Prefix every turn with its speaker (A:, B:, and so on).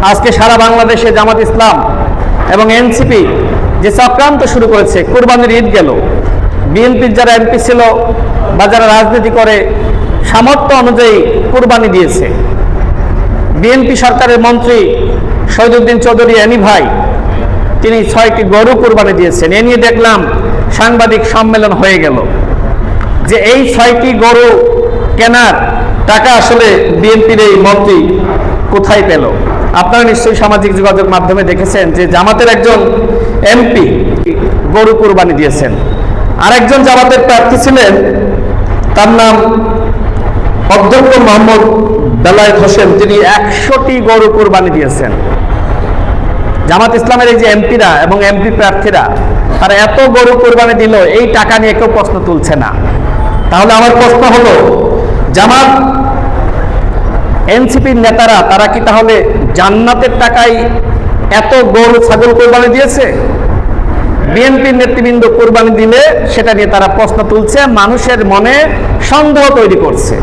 A: আজকে সারা বাংলাদেশে জামাত ইসলাম এবং এনসিপি যে চক্রান্ত শুরু করেছে, কুরবানির ঈদ গেল, বিএনপির যারা এমপি ছিল বা যারা রাজনীতি করে সামর্থ্য অনুযায়ী কুরবানি দিয়েছে। বিএনপি সরকারের মন্ত্রী শহীদুদ্দিন চৌধুরী এনি ভাই, তিনি 6টি গরু কুরবানি দিয়েছেন। এ নিয়ে দেখলাম সাংবাদিক সম্মেলন হয়ে গেল যে এই 6টি গরু কেনার টাকা আসলে বিএনপির এই মন্ত্রী কোথায় পেল। আপনারা নিশ্চয়ই সামাজিক যোগাযোগ মাধ্যমে দেখেছেন যে জামাতের একজন এমপি গরু কুরবানি দিয়েছেন। আরেকজন জামাতের প্রার্থী ছিলেন, তার নাম অধ্যক্ষ মোহাম্মদ বেলায়েত হোসেন, তিনি 100টি গরু কুরবানি দিয়েছেন। জামাত ইসলামের এই যে এমপিরা এবং এমপি প্রার্থীরা, তারা এত গরু কুরবানি দিল, এই টাকা নিয়ে কেউ প্রশ্ন তুলছে না। তাহলে আমার প্রশ্ন হলো, জামাত এনসিপির নেতারা তারা কি তাহলে জান্নাতের টাকায় এত গরু ছাগল কোরবানি দিয়েছে? বিএনপির নেতৃবৃন্দ কোরবানি দিলে সেটা নিয়ে তারা প্রশ্ন তুলছে, মানুষের মনে সন্দেহ তৈরি করছে।